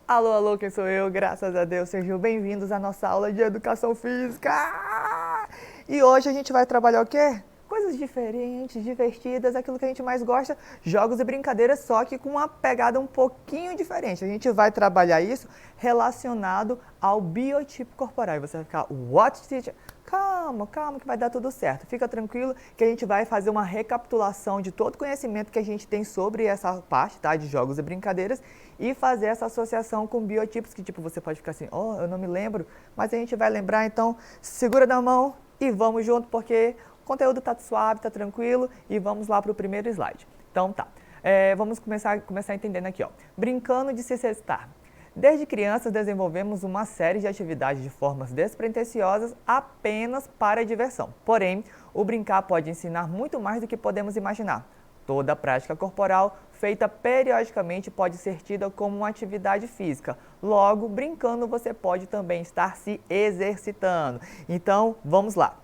Alô, alô, quem sou eu? Graças a Deus, sejam bem-vindos à nossa aula de Educação Física! E hoje a gente vai trabalhar o quê? Coisas diferentes, divertidas, aquilo que a gente mais gosta, jogos e brincadeiras, só que com uma pegada um pouquinho diferente. A gente vai trabalhar isso relacionado ao biotipo corporal. E você vai ficar, what, teacher? Calma, calma que vai dar tudo certo. Fica tranquilo que a gente vai fazer uma recapitulação de todo o conhecimento que a gente tem sobre essa parte, tá, de jogos e brincadeiras e fazer essa associação com biotipos que tipo você pode ficar assim, oh, eu não me lembro, mas a gente vai lembrar, então segura na mão e vamos junto porque o conteúdo tá suave, tá tranquilo e vamos lá para o primeiro slide. Então tá, vamos começar entendendo aqui, ó. Brincando de se exercitar. Desde crianças desenvolvemos uma série de atividades de formas despretensiosas apenas para a diversão. Porém, o brincar pode ensinar muito mais do que podemos imaginar. Toda prática corporal feita periodicamente pode ser tida como uma atividade física. Logo, brincando você pode também estar se exercitando. Então, vamos lá.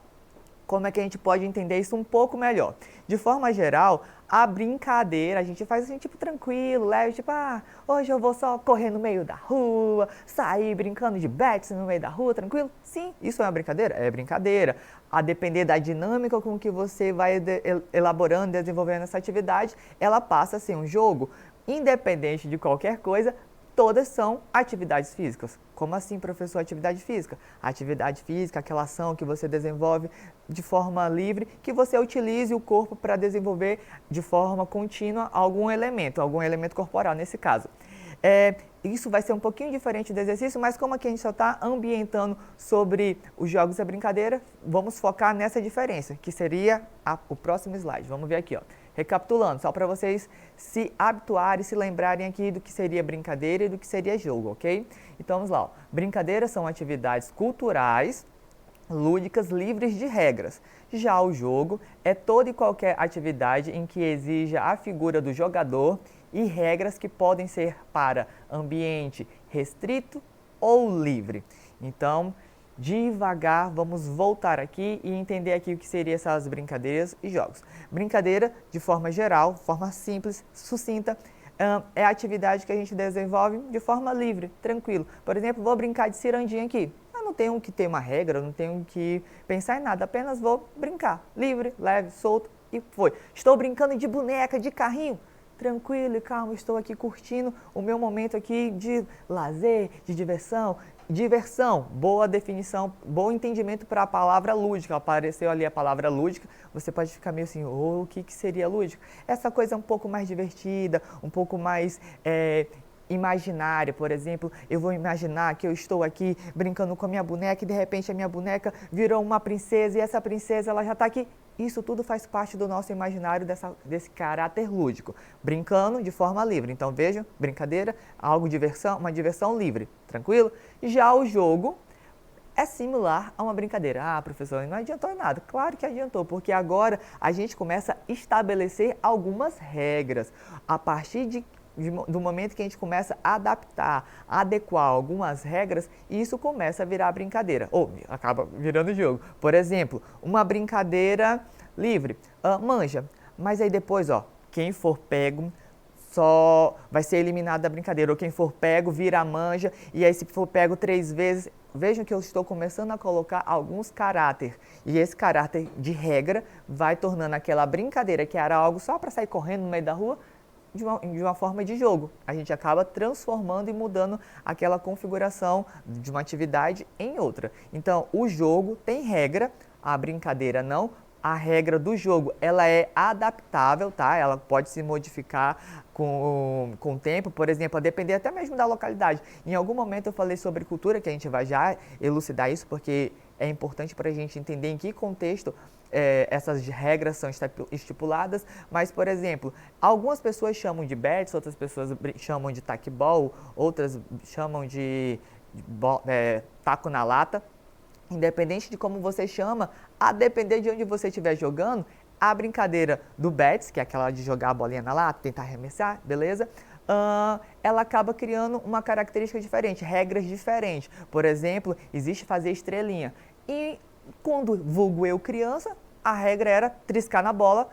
Como é que a gente pode entender isso um pouco melhor? De forma geral, a brincadeira, a gente faz assim, tipo, tranquilo, leve, tipo, hoje eu vou só correr no meio da rua, sair brincando de bets no meio da rua, tranquilo? Sim, isso é uma brincadeira? É brincadeira. A depender da dinâmica com que você vai elaborando, desenvolvendo essa atividade, ela passa a ser um jogo. Independente de qualquer coisa, todas são atividades físicas. Como assim, professor, atividade física? Atividade física, aquela ação que você desenvolve de forma livre, que você utilize o corpo para desenvolver de forma contínua algum elemento corporal nesse caso. Isso vai ser um pouquinho diferente do exercício, mas como aqui a gente só está ambientando sobre os jogos e a brincadeira, vamos focar nessa diferença, que seria o próximo slide. Vamos ver aqui, ó. Recapitulando, só para vocês se habituarem, se lembrarem aqui do que seria brincadeira e do que seria jogo, ok? Então vamos lá, ó. Brincadeiras são atividades culturais, lúdicas, livres de regras. Já o jogo é toda e qualquer atividade em que exija a figura do jogador e regras que podem ser para ambiente restrito ou livre. Então, devagar, vamos voltar aqui e entender aqui o que seriam essas brincadeiras e jogos. Brincadeira, de forma geral, forma simples, sucinta, é a atividade que a gente desenvolve de forma livre, tranquilo. Por exemplo, vou brincar de cirandinha aqui. Eu não tenho que ter uma regra, eu não tenho que pensar em nada, apenas vou brincar. Livre, leve, solto e foi. Estou brincando de boneca, de carrinho. Tranquilo e calmo, estou aqui curtindo o meu momento aqui de lazer, de diversão. Diversão, boa definição, bom entendimento para a palavra lúdica. Apareceu ali a palavra lúdica, você pode ficar meio assim, o que seria lúdico? Essa coisa um pouco mais divertida, um pouco mais imaginária, por exemplo, eu vou imaginar que eu estou aqui brincando com a minha boneca e de repente a minha boneca virou uma princesa e essa princesa ela já está aqui. Isso tudo faz parte do nosso imaginário desse caráter lúdico, brincando de forma livre. Então vejam, brincadeira, algo diversão, uma diversão livre, tranquilo? Já o jogo é similar a uma brincadeira. Professor, não adiantou nada. Claro que adiantou, porque agora a gente começa a estabelecer algumas regras a partir do momento que a gente começa a adaptar, a adequar algumas regras, isso começa a virar brincadeira, ou acaba virando jogo. Por exemplo, uma brincadeira livre, manja, mas aí depois, ó, quem for pego só vai ser eliminado da brincadeira, ou quem for pego vira a manja, e aí se for pego 3 vezes, vejam que eu estou começando a colocar alguns caráter, e esse caráter de regra vai tornando aquela brincadeira que era algo só para sair correndo no meio da rua, de uma forma de jogo. A gente acaba transformando e mudando aquela configuração de uma atividade em outra. Então, o jogo tem regra, a brincadeira não. A regra do jogo, ela é adaptável, tá? Ela pode se modificar com o tempo, por exemplo, a depender até mesmo da localidade. Em algum momento eu falei sobre cultura, que a gente vai já elucidar isso, porque é importante para a gente entender em que contexto essas regras são estipuladas, mas, por exemplo, algumas pessoas chamam de bets, outras pessoas chamam de tacball, outras chamam de taco na lata. Independente de como você chama, a depender de onde você estiver jogando, a brincadeira do bets, que é aquela de jogar a bolinha na lata, tentar arremessar, beleza? Ela acaba criando uma característica diferente, regras diferentes. Por exemplo, existe fazer estrelinha. E quando vulgo eu criança, a regra era triscar na bola,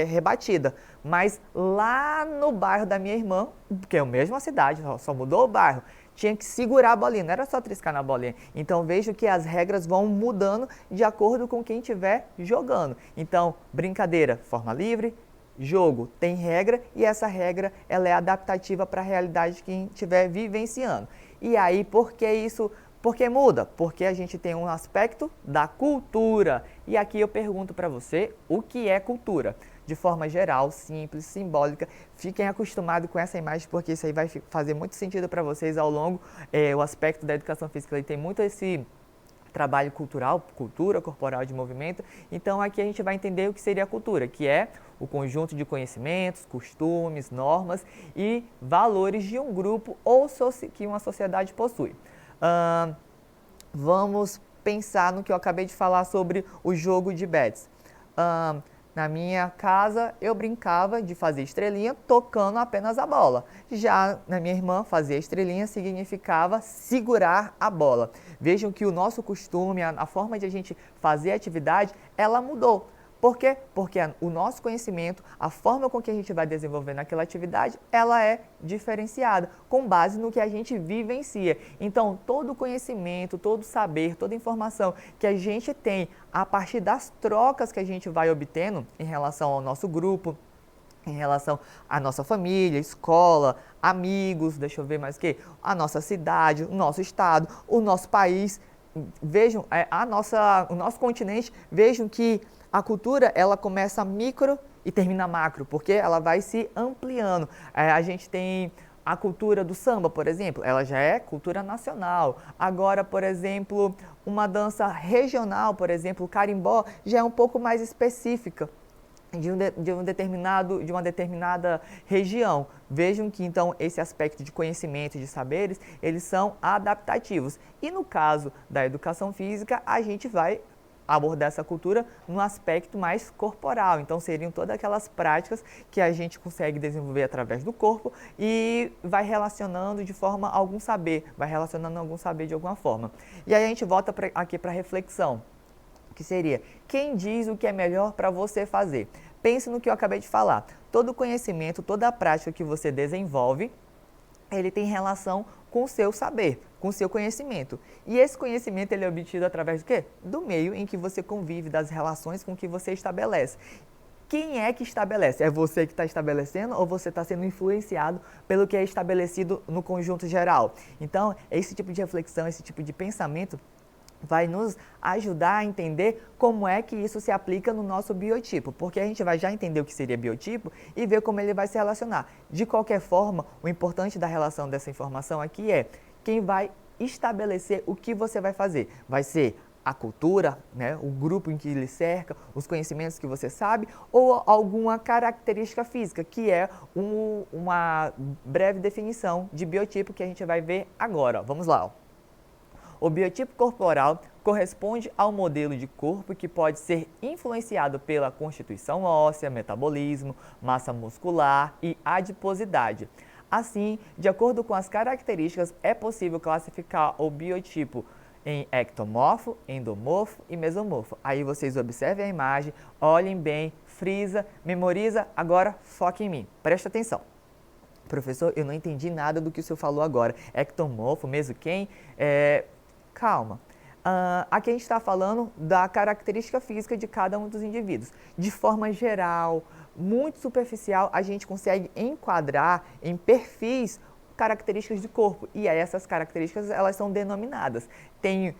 rebatida. Mas lá no bairro da minha irmã, que é a mesma cidade, só mudou o bairro, tinha que segurar a bolinha, não era só triscar na bolinha. Então vejo que as regras vão mudando de acordo com quem estiver jogando. Então, brincadeira, forma livre, jogo tem regra e essa regra ela é adaptativa para a realidade de quem estiver vivenciando. E aí, por que isso? Por que muda? Porque a gente tem um aspecto da cultura. E aqui eu pergunto para você, o que é cultura? De forma geral, simples, simbólica. Fiquem acostumados com essa imagem, porque isso aí vai fazer muito sentido para vocês ao longo. O aspecto da educação física ele tem muito esse trabalho cultural, cultura corporal de movimento. Então aqui a gente vai entender o que seria a cultura, que é o conjunto de conhecimentos, costumes, normas e valores de um grupo ou que uma sociedade possui. Vamos pensar no que eu acabei de falar sobre o jogo de bets. Na minha casa, eu brincava de fazer estrelinha tocando apenas a bola. Já na minha irmã, fazer estrelinha significava segurar a bola. Vejam que o nosso costume, a forma de a gente fazer a atividade, ela mudou. Por quê? Porque o nosso conhecimento, a forma com que a gente vai desenvolvendo aquela atividade, ela é diferenciada, com base no que a gente vivencia. Então, todo conhecimento, todo saber, toda informação que a gente tem a partir das trocas que a gente vai obtendo em relação ao nosso grupo, em relação à nossa família, escola, amigos, deixa eu ver mais o que, a nossa cidade, o nosso estado, o nosso país. Vejam, o nosso continente, vejam que a cultura, ela começa micro e termina macro, porque ela vai se ampliando. A gente tem a cultura do samba, por exemplo, ela já é cultura nacional. Agora, por exemplo, uma dança regional, por exemplo, o carimbó, já é um pouco mais específica de uma determinada região. Vejam que, então, esse aspecto de conhecimento e de saberes, eles são adaptativos. E no caso da educação física, a gente vai abordar essa cultura num aspecto mais corporal. Então, seriam todas aquelas práticas que a gente consegue desenvolver através do corpo e vai relacionando de forma algum saber, vai relacionando algum saber de alguma forma. E aí a gente volta aqui para a reflexão, que seria, quem diz o que é melhor para você fazer? Pense no que eu acabei de falar. Todo conhecimento, toda a prática que você desenvolve, ele tem relação com o seu saber, com o seu conhecimento. E esse conhecimento ele é obtido através do quê? Do meio em que você convive, das relações com que você estabelece. Quem é que estabelece? É você que está estabelecendo ou você está sendo influenciado pelo que é estabelecido no conjunto geral? Então, esse tipo de reflexão, esse tipo de pensamento vai nos ajudar a entender como é que isso se aplica no nosso biotipo, porque a gente vai já entender o que seria biotipo e ver como ele vai se relacionar. De qualquer forma, o importante da relação dessa informação aqui é quem vai estabelecer o que você vai fazer. Vai ser a cultura, né, o grupo em que lhe cerca, os conhecimentos que você sabe, ou alguma característica física, que é uma breve definição de biotipo que a gente vai ver agora. Ó. Vamos lá. Ó. O biotipo corporal corresponde ao modelo de corpo que pode ser influenciado pela constituição óssea, metabolismo, massa muscular e adiposidade. Assim, de acordo com as características, é possível classificar o biotipo em ectomorfo, endomorfo e mesomorfo. Aí vocês observem a imagem, olhem bem, frisa, memoriza, agora foca em mim. Presta atenção. Professor, eu não entendi nada do que o senhor falou agora. Ectomorfo, mesoquem, calma. Aqui a gente está falando da característica física de cada um dos indivíduos. De forma geral, muito superficial, a gente consegue enquadrar em perfis características de corpo. E aí essas características, elas são denominadas. Tem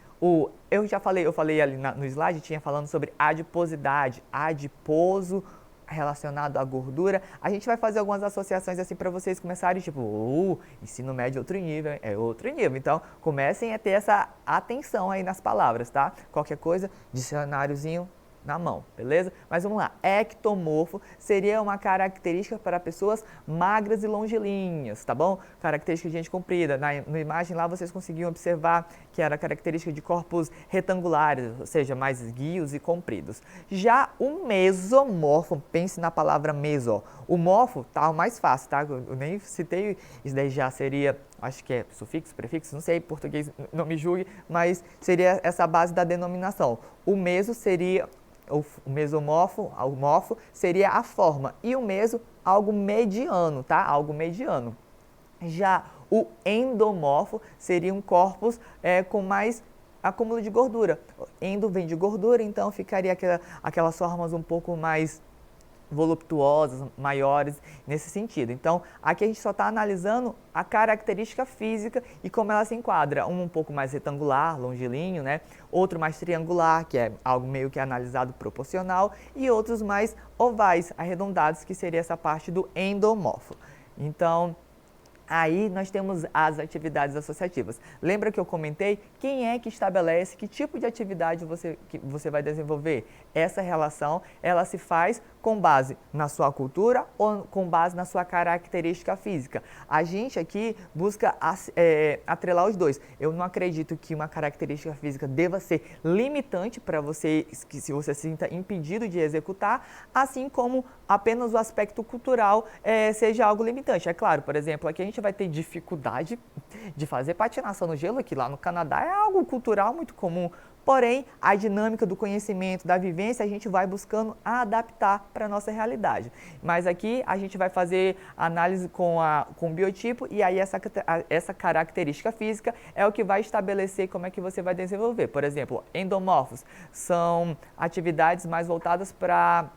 eu falei ali no slide, tinha falando sobre adiposidade, adiposo, relacionado à gordura. A gente vai fazer algumas associações assim para vocês começarem, tipo, ensino médio é outro nível, é outro nível. Então, comecem a ter essa atenção aí nas palavras, tá? Qualquer coisa, dicionáriozinho na mão, beleza? Mas vamos lá, ectomorfo seria uma característica para pessoas magras e longilíneas, tá bom? Característica de gente comprida. Na imagem lá vocês conseguiam observar que era característica de corpos retangulares, ou seja, mais esguios e compridos. Já o mesomorfo, pense na palavra meso, o morfo tá o mais fácil, tá? Eu nem citei, isso daí já seria, acho que é sufixo, prefixo, não sei, português não me julgue, mas seria essa base da denominação. O meso seria o mesomorfo, o morfo seria a forma e o meso algo mediano, tá? Algo mediano. Já o endomorfo seria um corpus com mais acúmulo de gordura. Endo vem de gordura, então ficaria aquelas formas um pouco mais voluptuosas, maiores, nesse sentido. Então, aqui a gente só está analisando a característica física e como ela se enquadra. Um pouco mais retangular, longilíneo, né? Outro mais triangular, que é algo meio que analisado proporcional, e outros mais ovais, arredondados, que seria essa parte do endomorfo. Então, aí nós temos as atividades associativas. Lembra que eu comentei? Quem é que estabelece que tipo de atividade que você vai desenvolver? Essa relação, ela se faz com base na sua cultura ou com base na sua característica física. A gente aqui busca atrelar os dois. Eu não acredito que uma característica física deva ser limitante para você, que se você se sinta impedido de executar, assim como apenas o aspecto cultural seja algo limitante. É claro, por exemplo, aqui a gente vai ter dificuldade de fazer patinação no gelo, que lá no Canadá é algo cultural muito comum. Porém, a dinâmica do conhecimento, da vivência, a gente vai buscando adaptar para a nossa realidade. Mas aqui a gente vai fazer análise com o biotipo e aí essa característica física é o que vai estabelecer como é que você vai desenvolver. Por exemplo, endomorfos são atividades mais voltadas para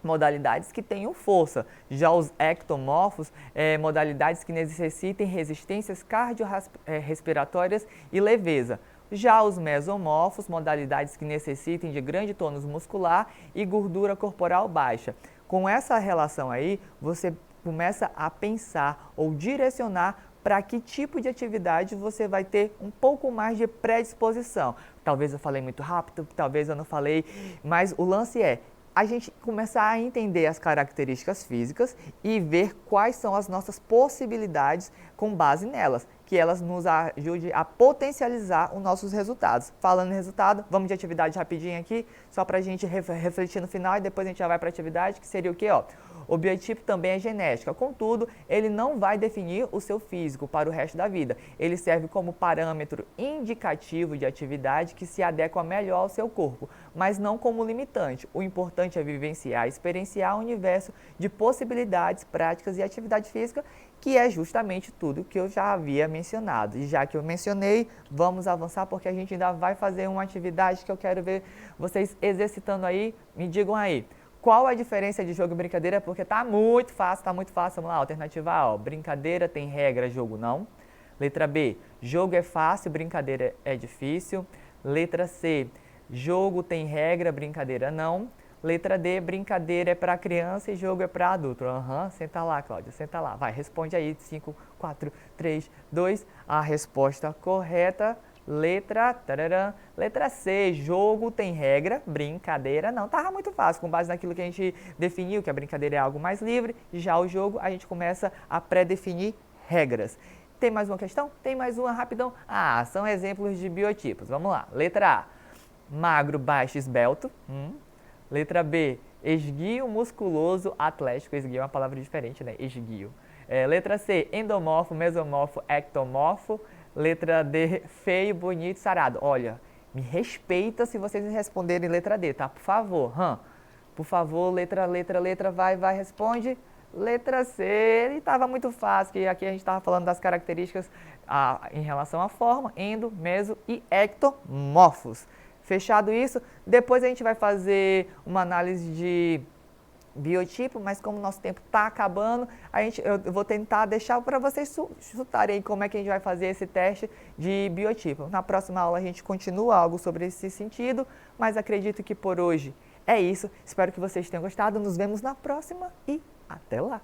modalidades que tenham força. Já os ectomorfos, modalidades que necessitem resistências cardiorrespiratórias e leveza. Já os mesomorfos, modalidades que necessitem de grande tônus muscular e gordura corporal baixa. Com essa relação aí, você começa a pensar ou direcionar para que tipo de atividade você vai ter um pouco mais de predisposição. Talvez eu falei muito rápido, talvez eu não falei, mas o lance é a gente começar a entender as características físicas e ver quais são as nossas possibilidades com base nelas, que elas nos ajudem a potencializar os nossos resultados. Falando em resultado, vamos de atividade rapidinho aqui, só para a gente refletir no final e depois a gente já vai para a atividade, que seria o quê? O biotipo também é genética, contudo, ele não vai definir o seu físico para o resto da vida. Ele serve como parâmetro indicativo de atividade que se adequa melhor ao seu corpo, mas não como limitante. O importante é vivenciar, experienciar o universo de possibilidades, práticas e atividade física, que é justamente tudo que eu já havia mencionado. E já que eu mencionei, vamos avançar porque a gente ainda vai fazer uma atividade que eu quero ver vocês exercitando aí. Me digam aí. Qual a diferença de jogo e brincadeira? Porque tá muito fácil, tá muito fácil. Vamos lá, alternativa A, brincadeira tem regra, jogo não. Letra B, jogo é fácil, brincadeira é difícil. Letra C, jogo tem regra, brincadeira não. Letra D, brincadeira é para criança e jogo é para adulto. Senta lá, Cláudia, senta lá. Vai, responde aí, 5, 4, 3, 2. A resposta correta... Letra C, jogo tem regra, brincadeira não. Tava muito fácil, com base naquilo que a gente definiu, que a brincadeira é algo mais livre, já o jogo a gente começa a pré-definir regras. Tem mais uma questão? Tem mais uma, rapidão. São exemplos de biotipos. Vamos lá. Letra A, magro, baixo, esbelto. Letra B, esguio, musculoso, atlético. Esguio é uma palavra diferente, né? Esguio. Letra C, endomorfo, mesomorfo, ectomorfo. Letra D, feio, bonito, sarado. Olha, me respeita se vocês responderem letra D, tá? Por favor, Por favor, letra, vai, responde. Letra C, ele estava muito fácil, que aqui a gente estava falando das características em relação à forma, endo, meso e ectomorfos. Fechado isso, depois a gente vai fazer uma análise de biotipo, mas como o nosso tempo está acabando, eu vou tentar deixar para vocês chutarem aí como é que a gente vai fazer esse teste de biotipo. Na próxima aula a gente continua algo sobre esse sentido, mas acredito que por hoje é isso. Espero que vocês tenham gostado. Nos vemos na próxima e até lá!